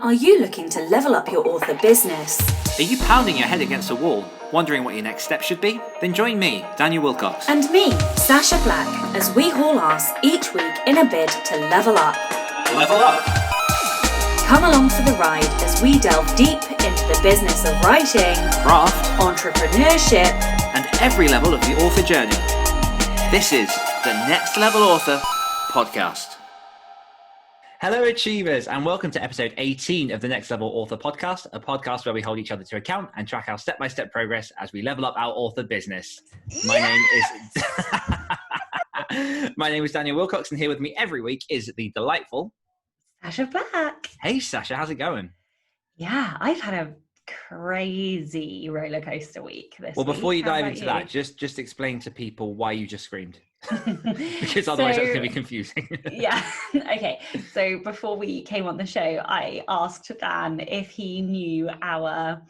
Are you looking to level up your author business? Are you pounding your head against a wall, wondering what your next step should be? Then join me, Daniel Wilcox. And me, Sacha Black, as we haul ass each week in a bid to level up. Level up! Come along for the ride as we delve deep into the business of writing, Craft, entrepreneurship, and every level of the author journey. This is the Next Level Author Podcast. Hello, Achievers, and welcome to episode 18 of the Next Level Author Podcast, a podcast where we hold each other to account and track our step-by-step progress as we level up our author business. My name is Daniel Wilcox, and here with me every week is the delightful Sacha Black. Hey, Sacha, how's it going? Yeah, I've had a crazy roller coaster week this week. Well, before you How dive about into you? that, just explain to people why you just screamed. Because otherwise that's going to be confusing. Yeah. Okay. So before we came on the show, I asked Dan if he knew our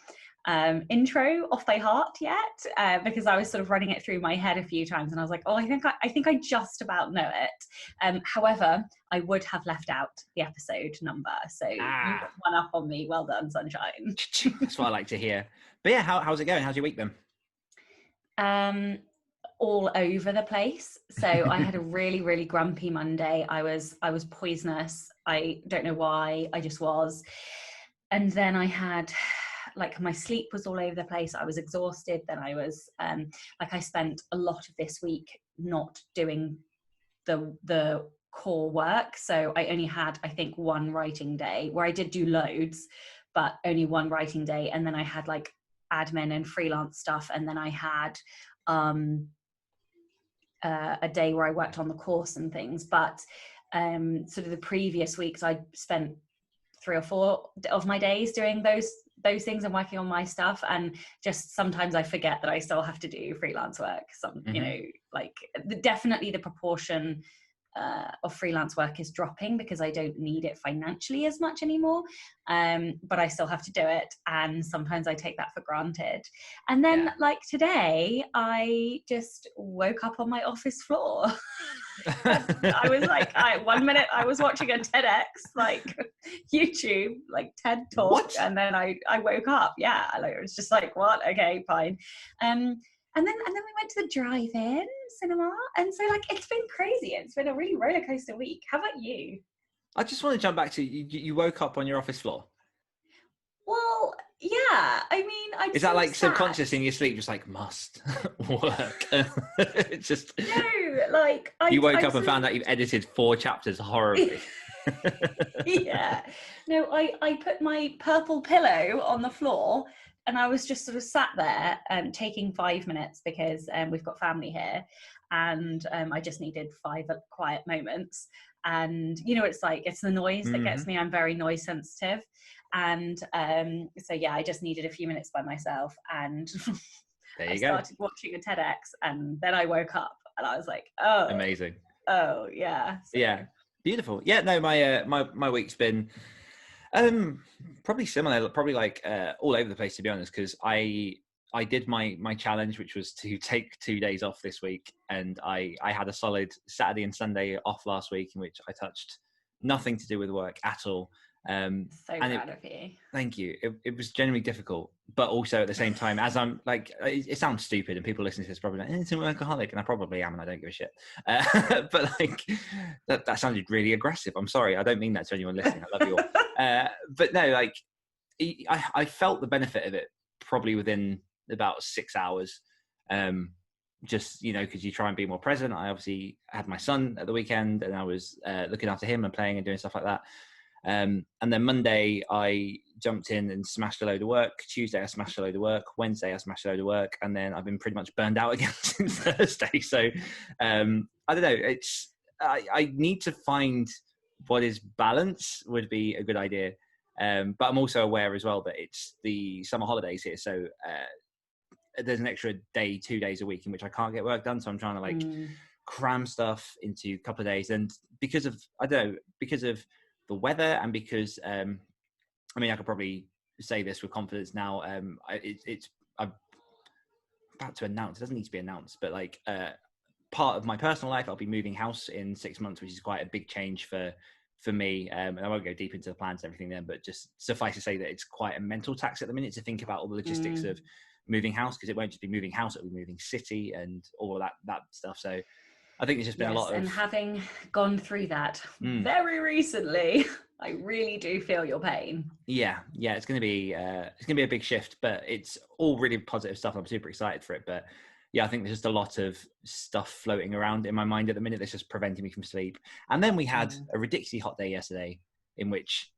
intro off by heart yet, because I was sort of running it through my head a few times, and I was like, oh, I think I just about know it. However, I would have left out the episode number, so you got one up on me. Well done, sunshine. That's what I like to hear. But yeah, how's it going? How's your week been? All over the place. So I had a really grumpy Monday. I was poisonous. I don't know why. I just was. And then I had my sleep was all over the place. I was exhausted. Then I was I spent a lot of this week not doing the core work. So I only had, I think, one writing day where I did do loads, but only one writing day. And then I had admin and freelance stuff. And then I had a day where I worked on the course and things. But sort of the previous weeks, I spent 3 or 4 of my days doing those things and working on my stuff. And just sometimes I forget that I still have to do freelance work. Definitely the proportion of freelance work is dropping because I don't need it financially as much anymore, but I still have to do it, and sometimes I take that for granted. And then today I just woke up on my office floor. I was 1 minute I was watching a TEDx YouTube TED talk. What? And then I woke up. It was just what? Okay, fine. And then we went to the drive-in cinema, and so it's been crazy. It's been a really roller coaster week. How about you? I just want to jump back to you woke up on your office floor. Well, yeah. I mean, is that subconscious in your sleep, just must work? It's just you woke up and found out you've edited 4 chapters horribly. Yeah. No, I put my purple pillow on the floor. And I was just sort of sat there taking 5 minutes because we've got family here, and I just needed 5 quiet moments. And it's the noise that gets me. I'm very noise sensitive, and I just needed a few minutes by myself. And I started watching a TEDx, and then I woke up, and I was like, oh, amazing. Oh yeah. So. Yeah, beautiful. Yeah, no, my week's been. Probably similar, probably all over the place, to be honest, because I did my challenge, which was to take 2 days off this week, and I had a solid Saturday and Sunday off last week in which I touched nothing to do with work at all. So proud of you. Thank you. It was genuinely difficult, but also at the same time, as I'm it sounds stupid, and people listening to this probably it's an workaholic, and I probably am, and I don't give a shit. But that sounded really aggressive. I'm sorry, I don't mean that to anyone listening. I love you all. But no, I felt the benefit of it probably within about 6 hours. Just because you try and be more present. I obviously had my son at the weekend, and I was looking after him and playing and doing stuff like that. And then Monday I jumped in and smashed a load of work. Tuesday I smashed a load of work. Wednesday I smashed a load of work, and then I've been pretty much burned out again since Thursday. So I don't know. I need to find what is balance would be a good idea. But I'm also aware as well that it's the summer holidays here, so there's an extra day, 2 days a week in which I can't get work done. So I'm trying to cram stuff into a couple of days, and because of the weather, and because I could probably say this with confidence now. I'm about to announce. It doesn't need to be announced, but part of my personal life, I'll be moving house in 6 months, which is quite a big change for for me. And I won't go deep into the plans and everything then, but just suffice to say that it's quite a mental tax at the minute to think about all the logistics of moving house, because it won't just be moving house, it'll be moving city and all of that stuff. So I think there's just been a lot of... And having gone through that very recently, I really do feel your pain. Yeah, it's going to be a big shift, but it's all really positive stuff. I'm super excited for it. But yeah, I think there's just a lot of stuff floating around in my mind at the minute that's just preventing me from sleep. And then we had a ridiculously hot day yesterday, in which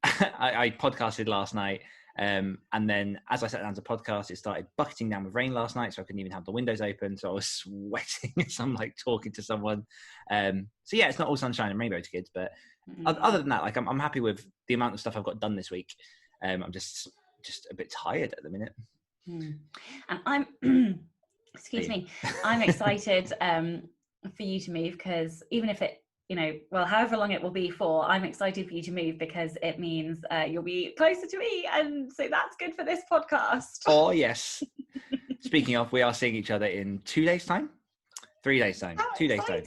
I podcasted last night. And then as I sat down to podcast, it started bucketing down with rain last night, so I couldn't even have the windows open. So I was sweating as I'm like talking to someone. So yeah, it's not all sunshine and rainbows, kids. But other than that, like I'm happy with the amount of stuff I've got done this week. I'm just a bit tired at the minute. And I'm, excuse me, I'm excited for you to move, because even if it, however long it will be for, I'm excited for you to move, because it means you'll be closer to me, and so that's good for this podcast. Oh yes. Speaking of, we are seeing each other in 2 days time, 3 days time, 2 days time.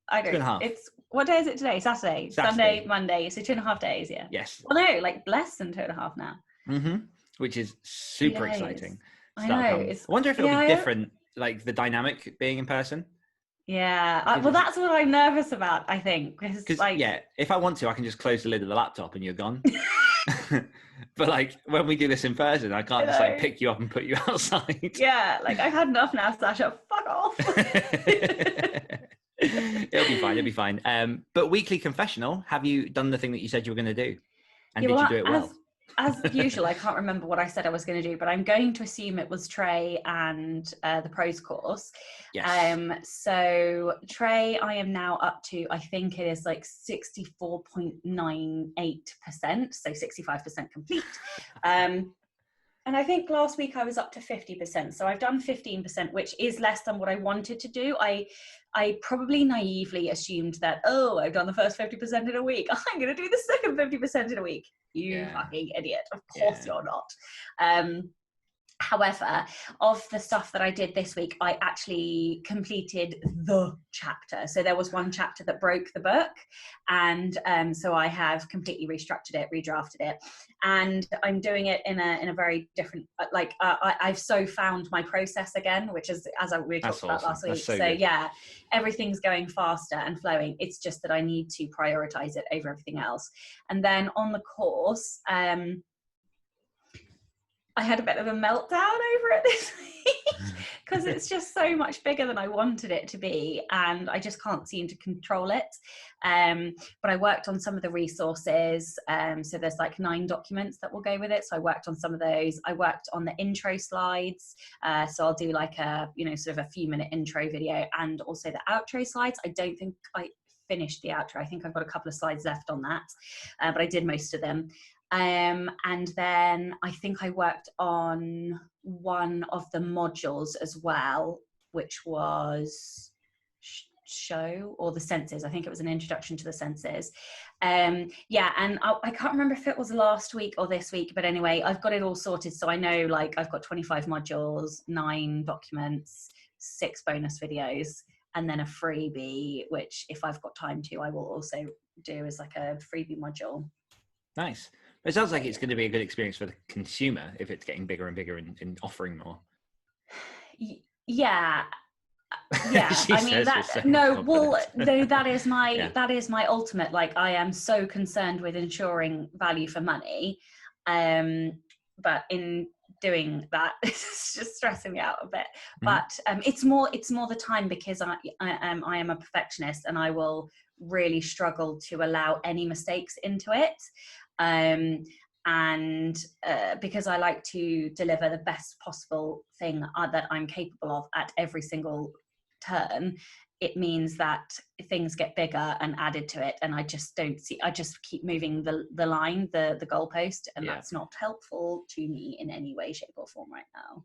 I don't know. It's, what day is it today? Saturday, Sunday, Monday. So 2.5 days. Yeah. Yes. Well, no, like less than 2.5 now. Which is super exciting. I know. I wonder if it'll be different, like the dynamic being in person. Yeah, well, that's what I'm nervous about, I think. Because, if I want to, I can just close the lid of the laptop and you're gone. But, like, when we do this in person, I can't just, like, pick you up and put you outside. Yeah, like, I've had enough now, Sacha. Fuck off. It'll be fine. But weekly confessional, have you done the thing that you said you were going to do? And did you do it well? As usual, I can't remember what I said I was going to do, but I'm going to assume it was Trey and the pros course. Yes. So Trey, I am now up to, I think it is like 64.98%, so 65% complete. And I think last week I was up to 50%. So I've done 15%, which is less than what I wanted to do. I probably naively assumed that, I've done the first 50% in a week, I'm going to do the second 50% in a week. You fucking idiot. Of course you're not. However, of the stuff that I did this week, I actually completed the chapter. So there was one chapter that broke the book, and so I have completely restructured it, redrafted it, and I'm doing it in a very different, I've so found my process again, which is, as we talked about last week. So yeah, everything's going faster and flowing. It's just that I need to prioritize it over everything else. And then on the course, I had a bit of a meltdown over it this week because it's just so much bigger than I wanted it to be, and I just can't seem to control it. But I worked on some of the resources. So there's like 9 documents that will go with it. So I worked on some of those. I worked on the intro slides. So I'll do like a, sort of a few minute intro video, and also the outro slides. I don't think I finished the outro. I think I've got a couple of slides left on that, but I did most of them. And then I think I worked on one of the modules as well, which was show or the senses. I think it was an introduction to the senses. And I can't remember if it was last week or this week, but anyway, I've got it all sorted. So I know, like, I've got 25 modules, 9 documents, 6 bonus videos, and then a freebie, which if I've got time to, I will also do as like a freebie module. Nice. It sounds like it's going to be a good experience for the consumer if it's getting bigger and bigger and offering more. Yeah. I mean, that is my ultimate. Like, I am so concerned with ensuring value for money, but in doing that, it's just stressing me out a bit. But it's more the time, because I am a perfectionist, and I will really struggle to allow any mistakes into it. Because I like to deliver the best possible thing that I'm capable of at every single turn, it means that things get bigger and added to it, and I just keep moving the line, the goalpost, and that's not helpful to me in any way, shape or form right now.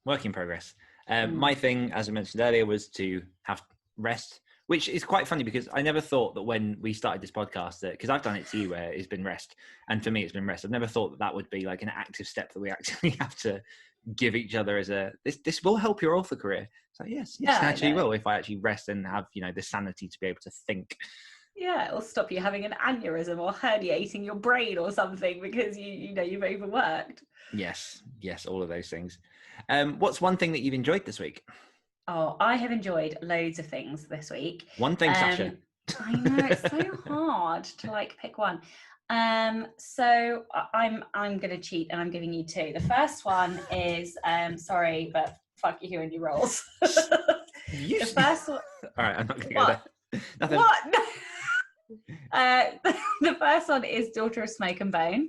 Work in progress. My thing, as I mentioned earlier, was to have rest, which is quite funny because I never thought that when we started this podcast, because I've done it to you where it's been rest, and for me it's been rest. I've never thought that would be like an active step that we actually have to give each other as this will help your author career. So yes, it actually will, if I actually rest and have, the sanity to be able to think. Yeah, it'll stop you having an aneurysm or herniating your brain or something because you've overworked. Yes, all of those things. What's one thing that you've enjoyed this week? Oh, I have enjoyed loads of things this week. One thing, Sacha. I know, it's so hard to like pick one. So I'm gonna cheat and I'm giving you two. The first one is sorry, but fuck you and your roles. The first one. All right, I'm not gonna go there. Nothing. What? The first one is Daughter of Smoke and Bone.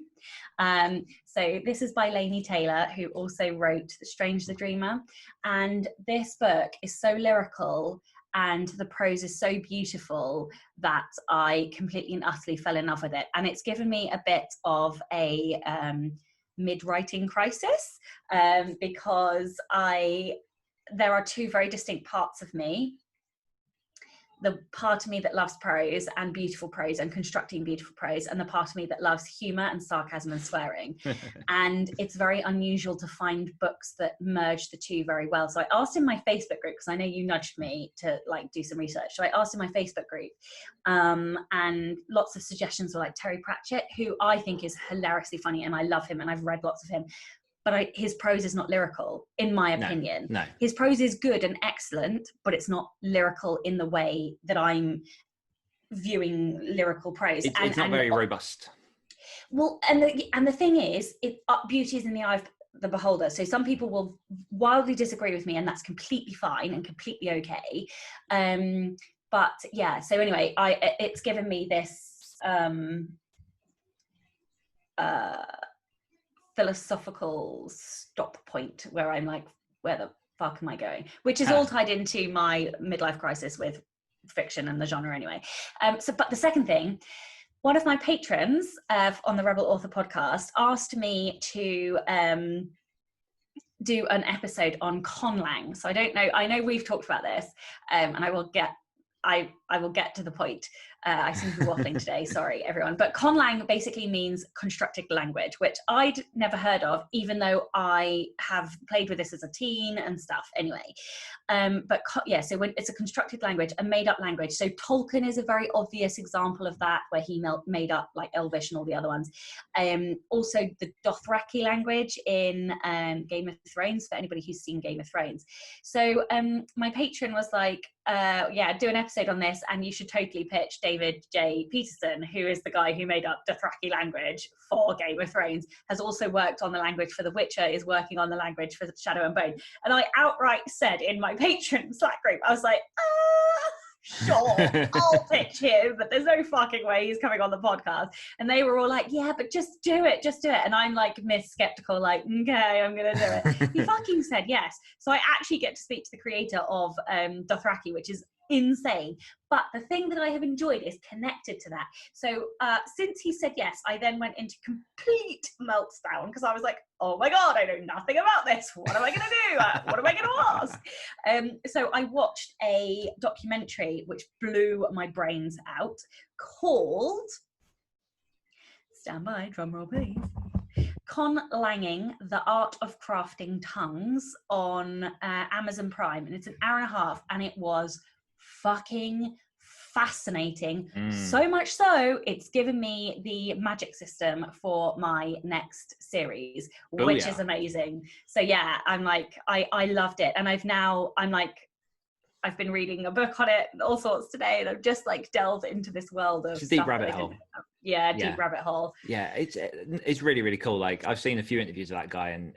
So this is by Laini Taylor, who also wrote Strange the Dreamer. And this book is so lyrical and the prose is so beautiful that I completely and utterly fell in love with it. And it's given me a bit of a mid-writing crisis because there are two very distinct parts of me. The part of me that loves prose and beautiful prose and constructing beautiful prose, and the part of me that loves humor and sarcasm and swearing. And it's very unusual to find books that merge the two very well. So I asked in my Facebook group, because I know you nudged me to like do some research. So I asked in my Facebook group, and lots of suggestions were like Terry Pratchett, who I think is hilariously funny and I love him and I've read lots of him. But his prose is not lyrical, in my opinion. No. His prose is good and excellent, but it's not lyrical in the way that I'm viewing lyrical prose. It's not very robust. Well, and the thing is, beauty is in the eye of the beholder. So some people will wildly disagree with me, and that's completely fine and completely okay. But yeah, so anyway, it's given me this philosophical stop point where I'm like, where the fuck am I going? Which is all tied into my midlife crisis with fiction and the genre anyway. But the second thing, one of my patrons on the Rebel Author podcast asked me to do an episode on conlang. So I don't know, I know we've talked about this, and I will get to the point. I seem to be waffling today, sorry everyone. But conlang basically means constructed language, which I'd never heard of, even though I have played with this as a teen and stuff anyway. So when it's a constructed language, a made up language. So Tolkien is a very obvious example of that, where he made up like Elvish and all the other ones. Also the Dothraki language in Game of Thrones, for anybody who's seen Game of Thrones. So my patron was like, do an episode on this, and you should totally pitch David J. Peterson, who is the guy who made up Dothraki language for Game of Thrones, has also worked on the language for The Witcher, is working on the language for Shadow and Bone. And I outright said in my patron Slack group, I was like, sure, I'll pitch him, but there's no fucking way he's coming on the podcast. And they were all like, yeah, but just do it. And I'm like Miss Skeptical, like, okay, I'm gonna do it. He fucking said yes. So I actually get to speak to the creator of Dothraki, which is insane. But the thing that I have enjoyed is connected to that. So since he said yes, I then went into complete meltdown because I was like, oh my God, I know nothing about this. What am I going to do? What am I going to ask? So I watched a documentary which blew my brains out called, stand by, drum roll please, Conlanging, The Art of Crafting Tongues on Amazon Prime. And it's an hour and a half, and it was fucking fascinating. So much so it's given me the magic system for my next series, which is amazing. So yeah, I'm like, I loved it, and I've been reading a book on it and all sorts today, and I've just like delved into this world of it's a deep rabbit hole. Deep rabbit hole. Yeah, it's really, really cool. Like I've seen a few interviews of that guy, and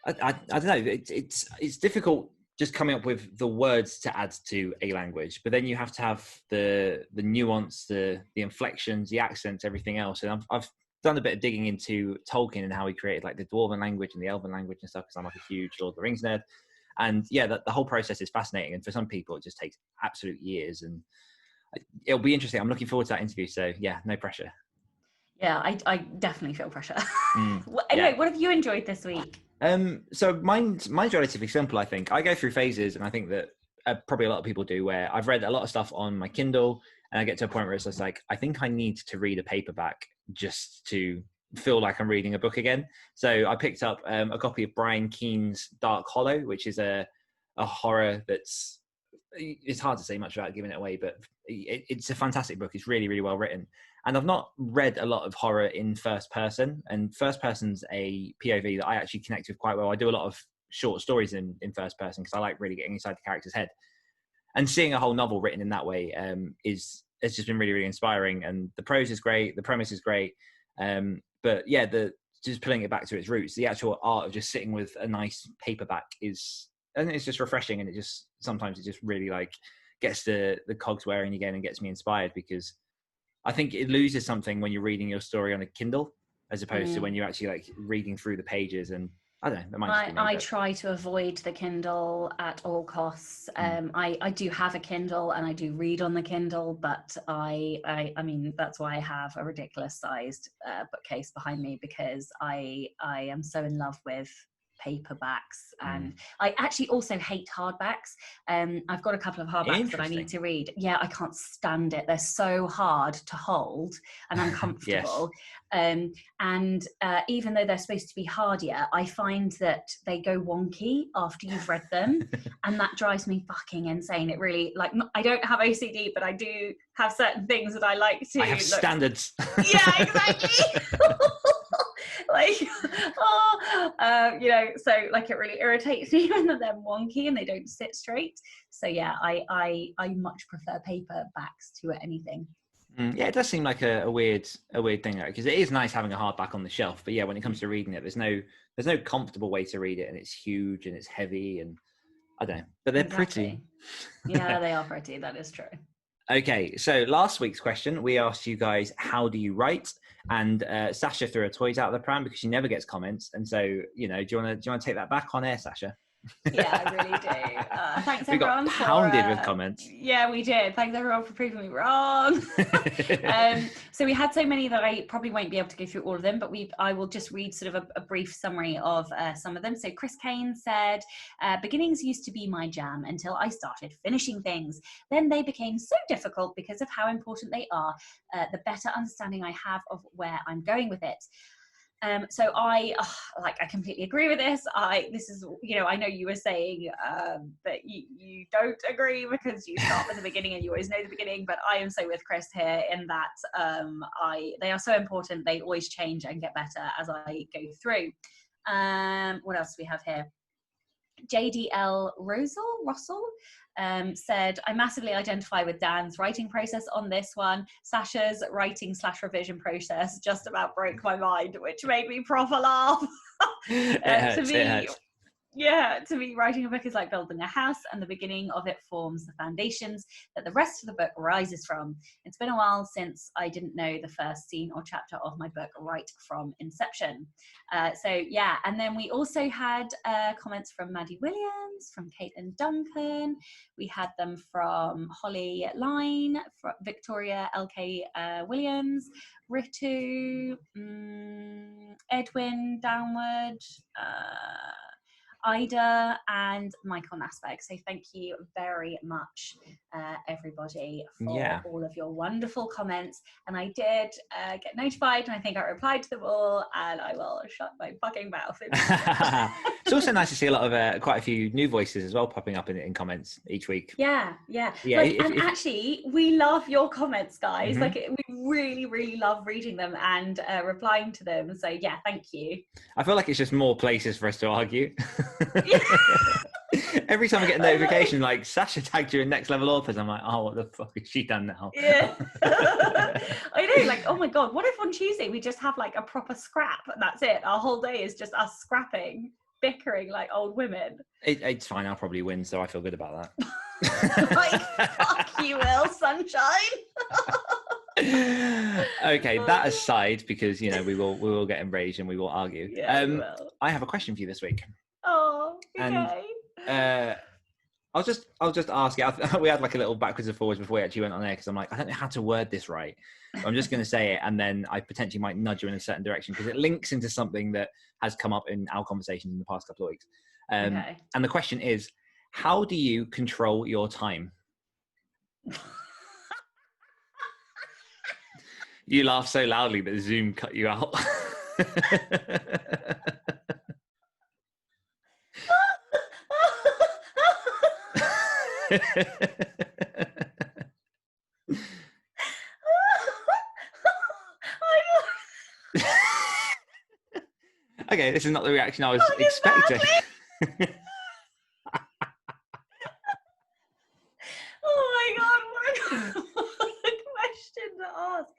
I don't know, it's difficult just coming up with the words to add to a language, but then you have to have the nuance, the inflections, the accents, everything else. And I've done a bit of digging into Tolkien and how he created like the Dwarven language and the Elven language and stuff, because I'm like a huge Lord of the Rings nerd. And yeah, the whole process is fascinating. And for some people, it just takes absolute years. And it'll be interesting. I'm looking forward to that interview. So yeah, no pressure. Yeah, I definitely feel pressure. Anyway, what have you enjoyed this week? So mine's relatively simple, I think. I go through phases, and I think that probably a lot of people do, where I've read a lot of stuff on my Kindle, and I get to a point where it's just like, I think I need to read a paperback just to feel like I'm reading a book again. So I picked up a copy of Brian Keene's Dark Hollow, which is a horror it's hard to say much about giving it away, but it's a fantastic book. It's really, really well written. And I've not read a lot of horror in first person, and first person's a POV that I actually connect with quite well. I do a lot of short stories in first person because I like really getting inside the character's head. And seeing a whole novel written in that way has just been really, really inspiring. And the prose is great, the premise is great. But yeah, just pulling it back to its roots, the actual art of just sitting with a nice paperback it's just refreshing, and sometimes it just really like gets the cogs whirring again and gets me inspired, because I think it loses something when you're reading your story on a Kindle as opposed to when you're actually like reading through the pages. And I don't know, that might just be me, I try to avoid the Kindle at all costs. I do have a Kindle and I do read on the Kindle, but I mean, that's why I have a ridiculous sized bookcase behind me, because I am so in love with paperbacks, and I actually also hate hardbacks. I've got a couple of hardbacks that I need to read. Yeah, I can't stand it. They're so hard to hold and uncomfortable. Yes. And even though they're supposed to be hardier, I find that they go wonky after you've read them, and that drives me fucking insane. It really, like, I don't have OCD, but I do have certain things that I like to. I have standards. Yeah, exactly. Like, so like it really irritates me when they're wonky and they don't sit straight. So yeah, I much prefer paperbacks to anything. Yeah, it does seem like a weird thing, because it is nice having a hardback on the shelf. But yeah, when it comes to reading it, there's no comfortable way to read it, and it's huge and it's heavy, and I don't know, but they're pretty. Yeah, they are pretty. That is true. Okay, so last week's question, we asked you guys, how do you write? And Sacha threw her toys out of the pram because she never gets comments. And so, do you want to take that back on air, Sacha? Yeah, I really do. Thanks we everyone. Got pounded with comments. Yeah, we did. Thanks everyone for proving me wrong. So we had so many that I probably won't be able to go through all of them, but I will just read sort of a brief summary of some of them. So Chris Kane said, beginnings used to be my jam until I started finishing things. Then they became so difficult because of how important they are, the better understanding I have of where I'm going with it. So I completely agree with this. This is, I know you were saying that you don't agree because you start with the beginning and you always know the beginning, but I am so with Chris here in that they are so important. They always change and get better as I go through. What else do we have here? JDL Russell said, I massively identify with Dan's writing process on this one. Sacha's writing/revision process just about broke my mind, which made me proper laugh. It hurts. Yeah, to me, writing a book is like building a house, and the beginning of it forms the foundations that the rest of the book rises from. It's been a while since I didn't know the first scene or chapter of my book right from inception. So yeah, and then we also had comments from Maddie Williams, from Caitlin Duncan. We had them from Holly Line, from Victoria LK Williams, Ritu, Edwin Downward, Ida, and Michael Nasberg. So thank you very much, everybody, for all of your wonderful comments. And I did get notified, and I think I replied to them all, and I will shut my fucking mouth. It's also nice to see a lot of quite a few new voices as well popping up in comments each week. Yeah. Actually, we love your comments, guys. Mm-hmm. Like, we really, really love reading them and replying to them. So yeah, thank you. I feel like it's just more places for us to argue. Every time I get a notification like Sacha tagged you in Next Level Authors, I'm like, oh, what the fuck has she done now? Yeah. I know, like, oh my god, what if on Tuesday we just have like a proper scrap and that's it? Our whole day is just us scrapping, bickering like old women. It's fine, I'll probably win, so I feel good about that. Like, fuck you, Will, sunshine. Okay, that aside, because we will get enraged and we will argue. Yeah, we will. I have a question for you this week. Oh, okay. And I'll just ask you. We had like a little backwards and forwards before we actually went on air, because I'm like, I don't know how to word this right. So I'm just going to say it, and then I potentially might nudge you in a certain direction because it links into something that has come up in our conversations in the past couple of weeks. Okay. And the question is, how do you control your time? You laugh so loudly that Zoom cut you out. Okay, this is not the reaction I was Fucking expecting. Oh my god, what a question to ask.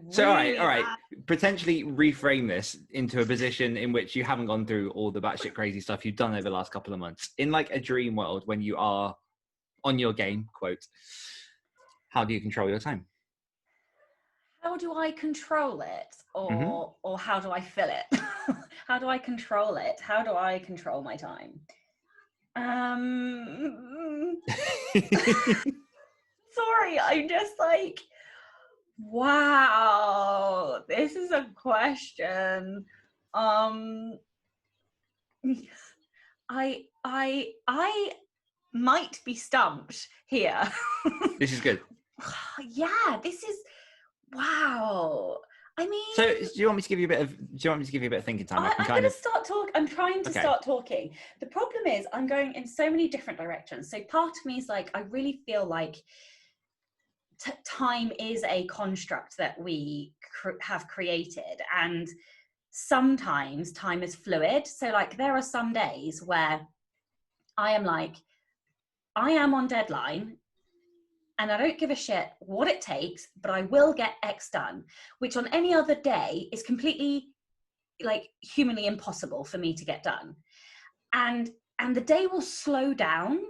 So, all Really right. bad. Potentially reframe this into a position in which you haven't gone through all the batshit crazy stuff you've done over the last couple of months. In like a dream world, when you are on your game, quote, how do you control your time? How do I control it, Mm-hmm. or how do I fill it? How do I control it? How do I control my time? Sorry, I'm just like, wow, this is a question. I might be stumped here. This is good. Yeah, this is wow. I mean, So, do you want me to give you a bit of thinking time? I'm going to start talking. I'm trying to Okay. start talking. The problem is I'm going in so many different directions. So part of me is like, I really feel like time is a construct that we have created, and sometimes time is fluid. So like there are some days where I am like, I am on deadline and I don't give a shit what it takes, but I will get X done, which on any other day is completely like humanly impossible for me to get done. And the day will slow down.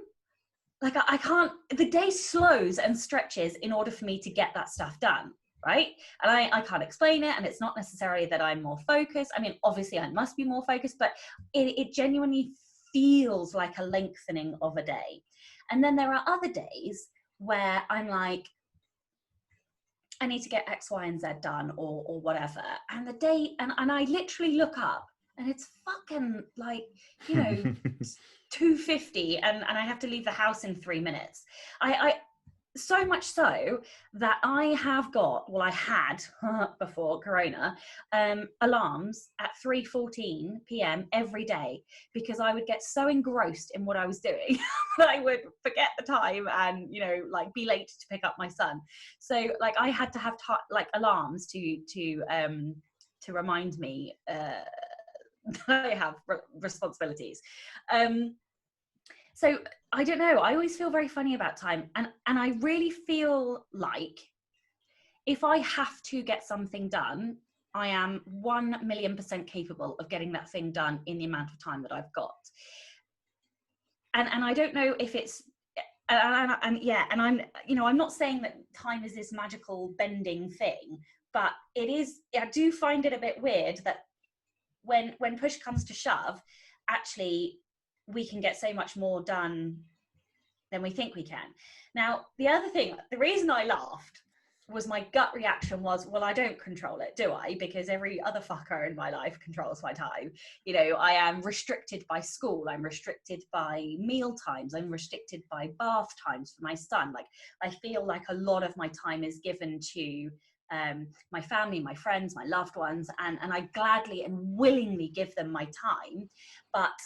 Like I can't, the day slows and stretches in order for me to get that stuff done, right? And I can't explain it, and it's not necessarily that I'm more focused. I mean, obviously I must be more focused, but it genuinely feels like a lengthening of a day. And then there are other days where I'm like, I need to get X, Y, and Z done, or whatever. And the day, and I literally look up and it's fucking like, 2:50 and I have to leave the house in 3 minutes. I so much so that I have got, well, I had before Corona, alarms at 3:14 p.m. every day, because I would get so engrossed in what I was doing that I would forget the time and, like be late to pick up my son. So like I had to have like alarms to remind me that I have responsibilities. So I don't know. I always feel very funny about time. And I really feel like if I have to get something done, I am 1,000,000% capable of getting that thing done in the amount of time that I've got. And I don't know if it's, and I'm, I'm not saying that time is this magical bending thing, but it is, I do find it a bit weird that when push comes to shove, actually, we can get so much more done than we think we can. Now, the other thing, the reason I laughed was my gut reaction was, well, I don't control it, do I? Because every other fucker in my life controls my time. I am restricted by school. I'm restricted by meal times. I'm restricted by bath times for my son. Like, I feel like a lot of my time is given to my family, my friends, my loved ones, and I gladly and willingly give them my time. But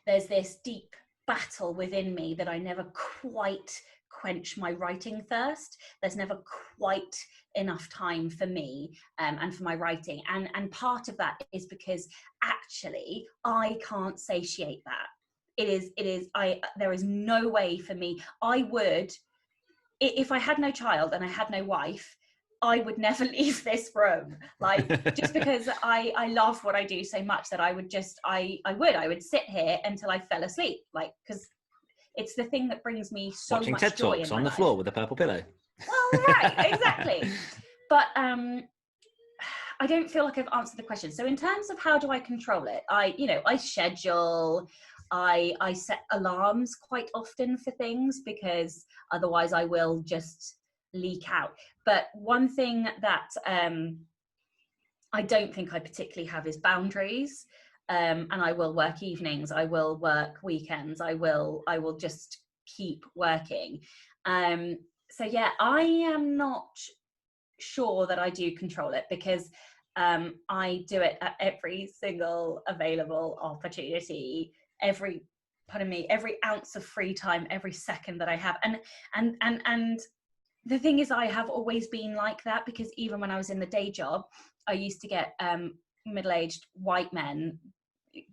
there's this deep battle within me that I never quite quench my writing thirst. There's never quite enough time for me and for my writing. And part of that is because actually I can't satiate that. There is no way for me. I would, if I had no child and I had no wife, I would never leave this room. Like, just because I love what I do so much that I would sit here until I fell asleep. Like, because it's the thing that brings me so Watching much TED joy Talks in on my the life. floor with a purple pillow. Well, right, exactly. But I don't feel like I've answered the question. So in terms of how do I control it, I schedule, I set alarms quite often for things, because otherwise I will just leak out. But one thing that I don't think I particularly have is boundaries. And I will work evenings, I will work weekends, I will just keep working. So yeah, I am not sure that I do control it, because I do it at every single available opportunity, every ounce of free time, every second that I have. And the thing is, I have always been like that, because even when I was in the day job, I used to get middle-aged white men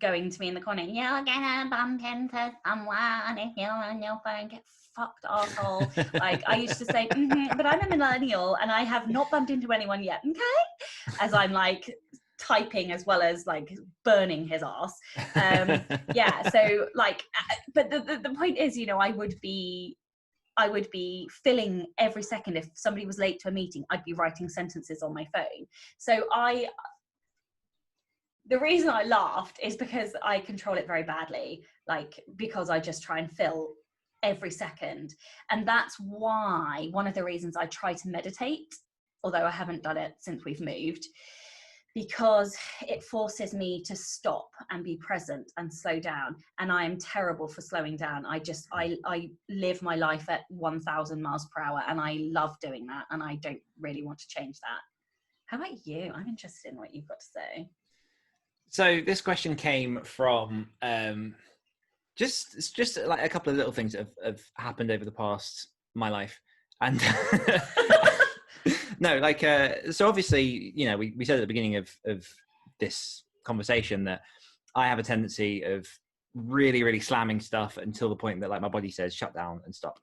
going to me in the corner, you're gonna bump into someone if you're on your phone, get fucked, asshole. Like, I used to say, but I'm a millennial and I have not bumped into anyone yet, okay? As I'm like typing as well as like burning his ass. Yeah, so like, but the point is, you know, I would be filling every second. If somebody was late to a meeting, I'd be writing sentences on my phone. So the reason I laughed is because I control it very badly, like, because I just try and fill every second. And that's why one of the reasons I try to meditate, although I haven't done it since we've moved, because it forces me to stop and be present and slow down. And I am terrible for slowing down. I live my life at 1,000 miles per hour and I love doing that. And I don't really want to change that. How about you? I'm interested in what you've got to say. So this question came from just like a couple of little things that have happened over the past my life, and no, like so obviously, you know, we said at the beginning of this conversation that I have a tendency of really slamming stuff until the point that like my body says shut down and stop.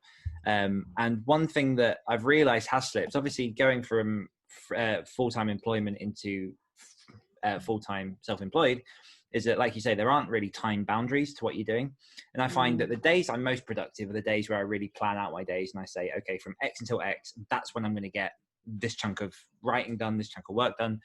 And one thing that I've realized has slipped, obviously going from full-time employment into full-time self-employed, is that, like you say, there aren't really time boundaries to what you're doing. And I find that the days I'm most productive are the days where I really plan out my days and I say, okay, from X until X, that's when I'm going to get this chunk of writing done, this chunk of work done.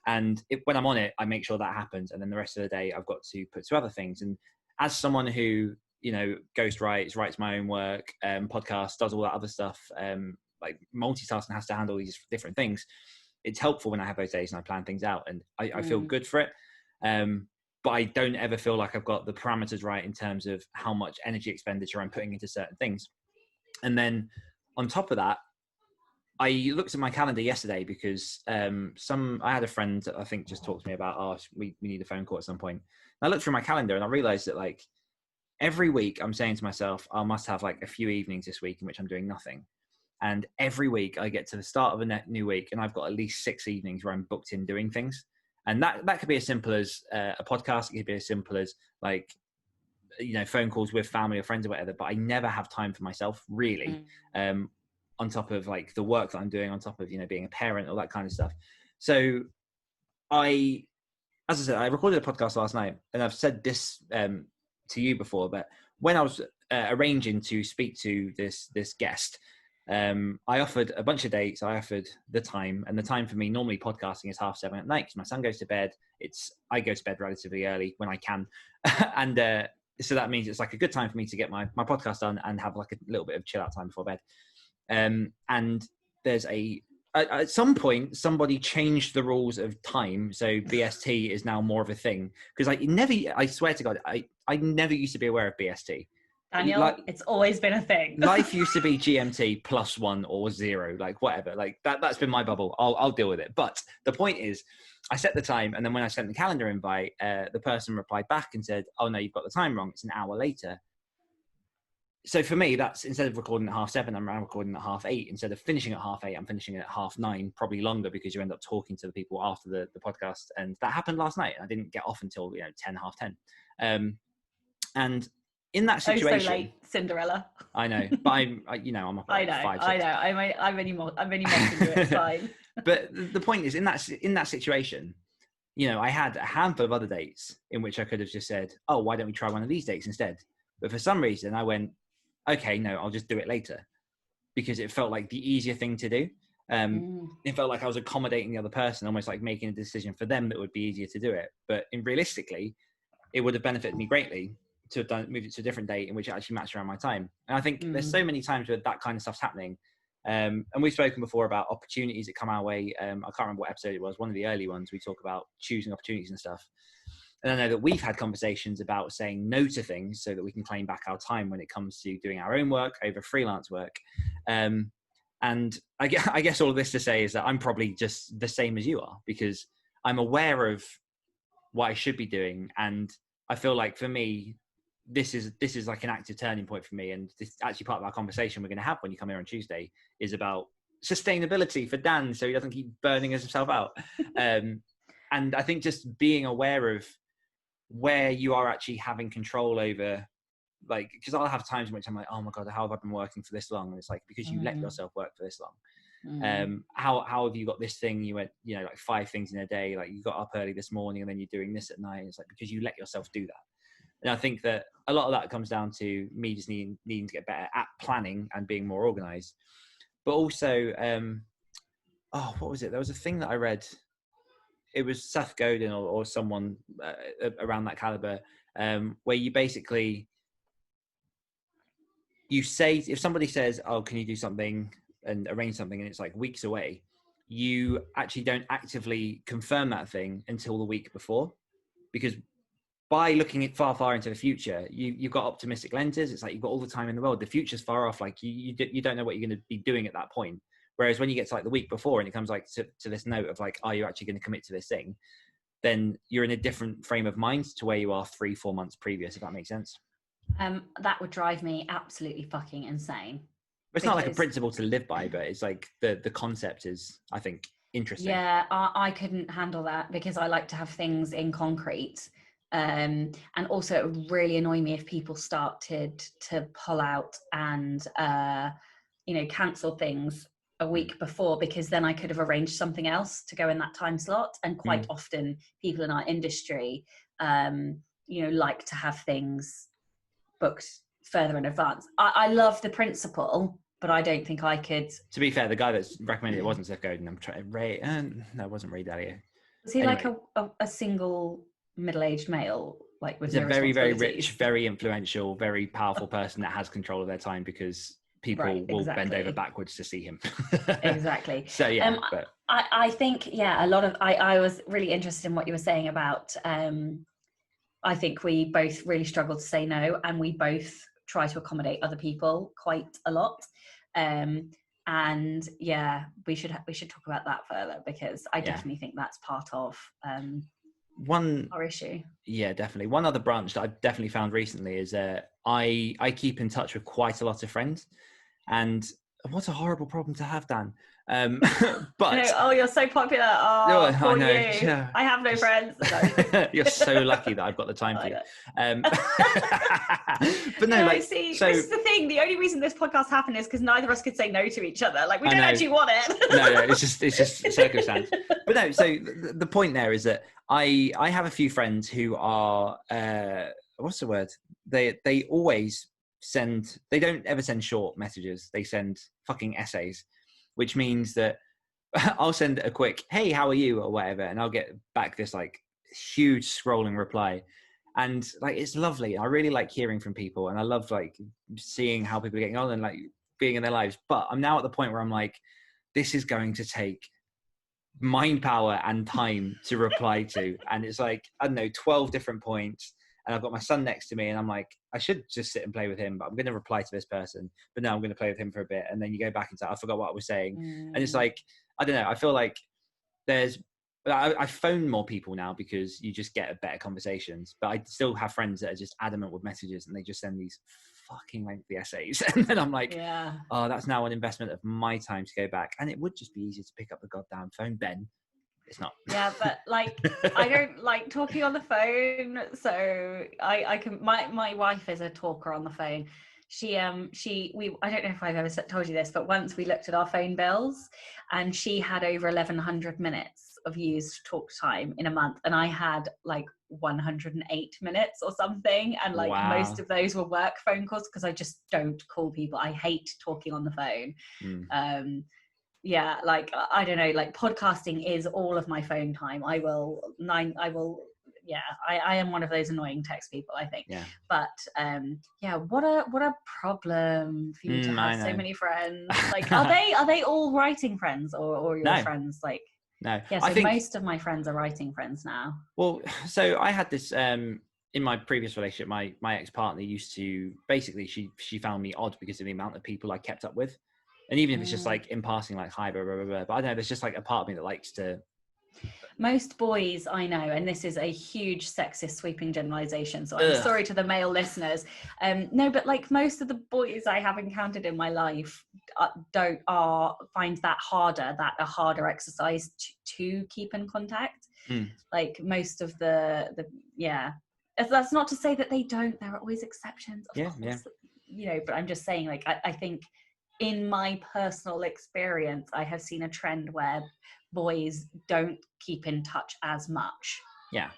And when I'm on it, I make sure that happens. And then the rest of the day I've got to put to other things. And as someone who, you know, ghostwrites, writes my own work, podcasts, does all that other stuff, like multitasking, has to handle these different things, it's helpful when I have those days and I plan things out, and I feel good for it. But I don't ever feel like I've got the parameters right in terms of how much energy expenditure I'm putting into certain things. And then on top of that, I looked at my calendar yesterday because I had a friend that I think just talked to me about, oh, we need a phone call at some point. And I looked through my calendar and I realized that like every week I'm saying to myself, I must have like a few evenings this week in which I'm doing nothing. And every week I get to the start of a new week and I've got at least 6 evenings where I'm booked in doing things. And that could be as simple as a podcast. It could be as simple as like, you know, phone calls with family or friends or whatever, but I never have time for myself really. On top of like the work that I'm doing, on top of, you know, being a parent, all that kind of stuff. So as I said, I recorded a podcast last night and I've said this to you before, but when I was arranging to speak to this guest, I offered a bunch of dates. I offered the time, and the time for me normally podcasting is 7:30 at night because my son goes to bed. I go to bed relatively early when I can. And so that means it's like a good time for me to get my podcast done and have like a little bit of chill out time before bed. And there's at some point somebody changed the rules of time, so BST is now more of a thing, because I swear to God, I never used to be aware of BST. Daniel, it's always been a thing. Life used to be GMT +1 or 0, like whatever, like that's been my bubble. I'll deal with it. But the point is, I set the time, and then when I sent the calendar invite, the person replied back and said, oh no, you've got the time wrong, it's an hour later. So for me, that's, instead of recording at 7:30, I'm now recording at 8:30. Instead of finishing at 8:30, I'm finishing at 9:30, probably longer, because you end up talking to the people after the podcast. And that happened last night. I didn't get off until 10, 10:30. And in that situation, so late, Cinderella. I know, but I'm up at 5, 6. I know. I'm only mocking you. It's fine. But the point is, in that situation, you know, I had a handful of other dates in which I could have just said, oh, why don't we try one of these dates instead? But for some reason, I went, okay, no, I'll just do it later, because it felt like the easier thing to do. It felt like I was accommodating the other person, almost like making a decision for them that would be easier to do it. But realistically, it would have benefited me greatly to have moved it to a different date in which it actually matched around my time. And I think there's so many times where that kind of stuff's happening. And we've spoken before about opportunities that come our way. I can't remember what episode it was, one of the early ones, we talk about choosing opportunities and stuff. And I know that we've had conversations about saying no to things so that we can claim back our time when it comes to doing our own work over freelance work. And I guess all of this to say is that I'm probably just the same as you are, because I'm aware of what I should be doing. And I feel like for me, this is like an active turning point for me. And this actually part of our conversation we're going to have when you come here on Tuesday is about sustainability for Dan, so he doesn't keep burning himself out. And I think just being aware of where you are actually having control over, like, because I'll have times in which I'm like, oh my God, how have I been working for this long? And it's like, because you let yourself work for this long. How have you got this thing? You went, you know, like 5 things in a day, like you got up early this morning and then you're doing this at night. It's like, because you let yourself do that. And I think that a lot of that comes down to me just needing to get better at planning and being more organized. But also, what was it? There was a thing that I read. It was Seth Godin or someone around that caliber, where you basically, you say, if somebody says, oh, can you do something and arrange something, and it's like weeks away, you actually don't actively confirm that thing until the week before, because by looking at far into the future, you've got optimistic lenses. It's like you've got all the time in the world. The future's far off. Like you don't know what you're going to be doing at that point. Whereas when you get to like the week before and it comes like to this note of like, are you actually going to commit to this thing? Then you're in a different frame of mind to where you are 3-4 months previous, if that makes sense. That would drive me absolutely fucking insane. It's not like a principle to live by, but it's like the concept is, I think, interesting. Yeah, I couldn't handle that because I like to have things in concrete. And also it would really annoy me if people started to pull out and, cancel things a week before, because then I could have arranged something else to go in that time slot. And quite often people in our industry, like to have things booked further in advance. I love the principle, but I don't think I could. To be fair, the guy that's recommended it wasn't Seth Godin. I'm trying Ray. No, it wasn't Ray Dalio. Was he anyway, like a single middle-aged male? Like with he's a very, very rich, very influential, very powerful person that has control of their time because people will bend over backwards to see him. Exactly. So yeah, but I think a lot of I was really interested in what you were saying about. I think we both really struggle to say no, and we both try to accommodate other people quite a lot. And yeah, we should talk about that further, because I definitely think that's part of our issue. Yeah, definitely. One other branch that I've definitely found recently is I keep in touch with quite a lot of friends, and what a horrible problem to have, Dan. But you're so popular. Oh, poor you. Yeah. I have no friends. No. You're so lucky that I've got the time for you. But no, this is the thing. The only reason this podcast happened is because neither of us could say no to each other. Like, we don't actually want it. No, it's just circumstance. But no, so the point there is that I have a few friends who are what's the word? They always send. They don't ever send short messages. They send fucking essays. Which means that I'll send a quick, hey, how are you? Or whatever. And I'll get back this like huge scrolling reply. And like, it's lovely. I really like hearing from people. And I love like seeing how people are getting on and like being in their lives. But I'm now at the point where I'm like, this is going to take mind power and time to reply to. And it's like, I don't know, 12 different points. And I've got my son next to me and I'm like, I should just sit and play with him, but I'm going to reply to this person. But no, I'm going to play with him for a bit. And then you go back and say, I forgot what I was saying. And it's like, I don't know. I feel like I phone more people now because you just get better conversations. But I still have friends that are just adamant with messages and they just send these fucking lengthy essays. And then I'm like, oh, that's now an investment of my time to go back. And it would just be easier to pick up the goddamn phone, Ben. It's not. Yeah, but like, I don't like talking on the phone, so I can. My wife is a talker on the phone. I don't know if I've ever told you this, but once we looked at our phone bills, and she had over 1,100 minutes of used talk time in a month, and I had like 108 minutes or something, and like most of those were work phone calls because I just don't call people. I hate talking on the phone. Yeah, like, I don't know, like podcasting is all of my phone time. I am one of those annoying text people, I think. Yeah. But what a problem for you to have so many friends. Like, are they all writing friends or your friends? Like, no. Yeah, so I think most of my friends are writing friends now. Well, so I had this in my previous relationship, my ex-partner used to basically she found me odd because of the amount of people I kept up with. And even if it's just like in passing, like, hi, blah, blah, blah, blah. But I don't know, there's just like a part of me that likes to most boys I know, and this is a huge sexist sweeping generalization, so I'm sorry to the male listeners. No, but like most of the boys I have encountered in my life find that a harder exercise to keep in contact. Like most of the that's not to say that they don't. There are always exceptions, of course. You know, but I'm just saying, like, I think in my personal experience, I have seen a trend where boys don't keep in touch as much. Yeah,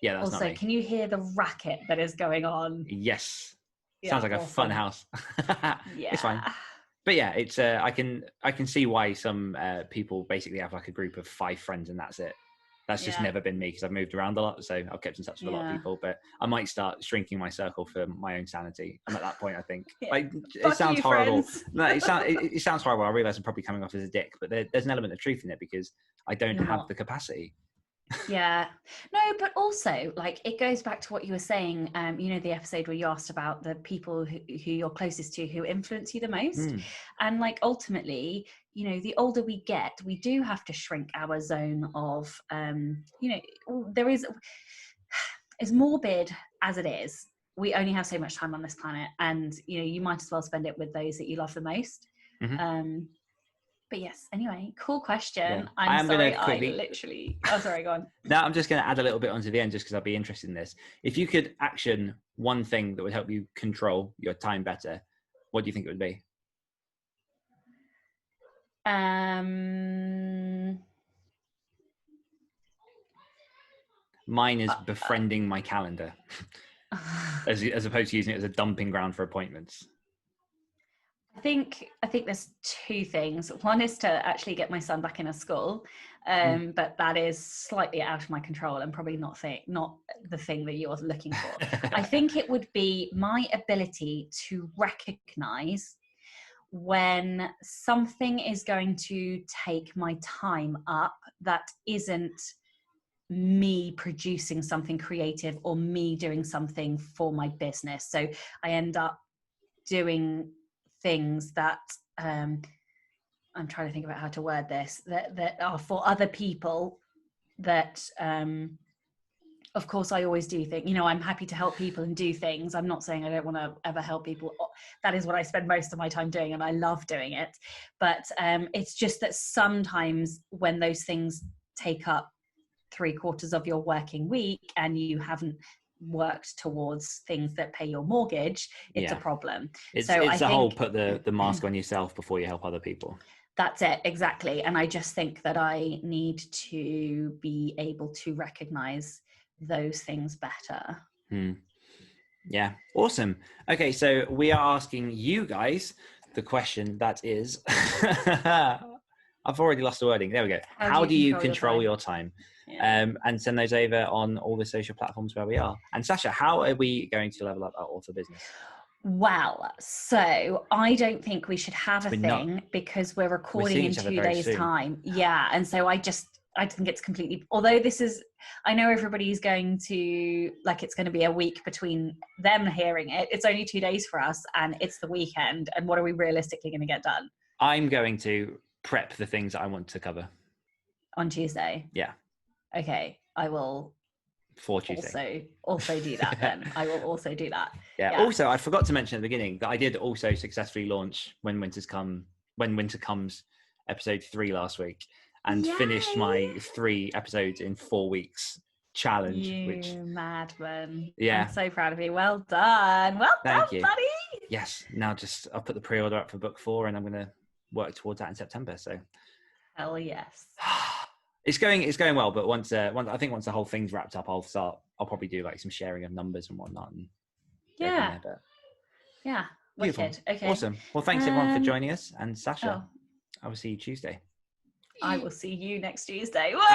that's also, not me. Can you hear the racket that is going on? Yes. Sounds like awesome. A fun house. Yeah. It's fine. But yeah, it's I can see why some people basically have like a group of 5 friends and that's it. That's just never been me because I've moved around a lot, so I've kept in touch with a lot of people. But I might start shrinking my circle for my own sanity. I'm at that point, I think. Like, it sounds horrible. No, it sounds horrible. I realise I'm probably coming off as a dick, but there's an element of truth in it because I don't have the capacity. Yeah, no, but also like it goes back to what you were saying, you know, the episode where you asked about the people who you're closest to, who influence you the most. And like ultimately, you know, the older we get, we do have to shrink our zone of you know, there is, as morbid as it is, we only have so much time on this planet, and you know, you might as well spend it with those that you love the most. But yes, anyway, cool question. Yeah. I'm sorry, Oh, sorry, go on. No, I'm just going to add a little bit onto the end just because I'd be interested in this. If you could action one thing that would help you control your time better, what do you think it would be? Mine is befriending my calendar, as opposed to using it as a dumping ground for appointments. I think there's 2 things. One is to actually get my son back in a school, but that is slightly out of my control and probably not the thing that you're looking for. I think it would be my ability to recognize when something is going to take my time up that isn't me producing something creative or me doing something for my business. So I end up doing things that I'm trying to think about how to word this, that are for other people, that of course I always do things, you know, I'm happy to help people and do things. I'm not saying I don't want to ever help people. That is what I spend most of my time doing and I love doing it. But it's just that sometimes when those things take up 3/4 of your working week and you haven't worked towards things that pay your mortgage, it's a problem. It's the whole put the mask on yourself before you help other people. That's it, exactly. And I just think that I need to be able to recognize those things better. Yeah, awesome. Okay, so we are asking you guys the question that is I've already lost the wording. There we go. How do you control your time? Yeah. And send those over on all the social platforms where we are. And Sacha, how are we going to level up our author business? Well, so I don't think we should have a thing because we're recording in 2 days' time. Yeah. And so I think it's completely, although this is, I know everybody's going to, like, it's going to be a week between them hearing it. It's only 2 days for us and it's the weekend. And what are we realistically going to get done? I'm going to prep the things that I want to cover. On Tuesday? Yeah. Okay. I will for Tuesday. Also do that then. I will also do that. Yeah. Also, I forgot to mention at the beginning that I did also successfully launch When Winter Comes episode 3 last week and finished my 3 episodes in 4 weeks challenge. You madman. Yeah. I'm so proud of you. Well done. Thank you, buddy. Yes. Now I'll put the pre-order up for book 4 and I'm going to work towards that in September. So. Hell yes. It's going well, but once the whole thing's wrapped up, I'll probably do like some sharing of numbers and whatnot. And yeah. Wicked. Okay. Awesome. Well, thanks everyone for joining us. And Sacha, I will see you Tuesday. I will see you next Tuesday. Sorry,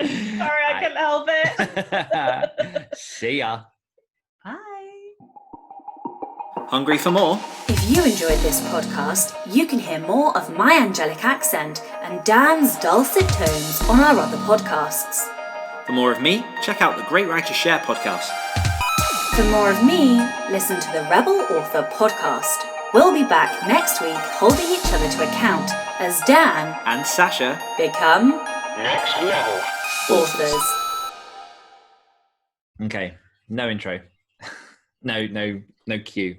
I couldn't help it. See ya. Bye. Hungry for more? If you enjoyed this podcast, you can hear more of my angelic accent and Dan's dulcet tones on our other podcasts. For more of me, check out the Great Writers Share podcast. For more of me, listen to the Rebel Author podcast. We'll be back next week holding each other to account as Dan and Sacha become Next level authors. Okay, no intro. no cue.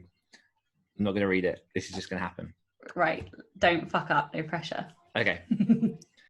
I'm not going to read it. This is just going to happen. Right. Don't fuck up. No pressure. Okay.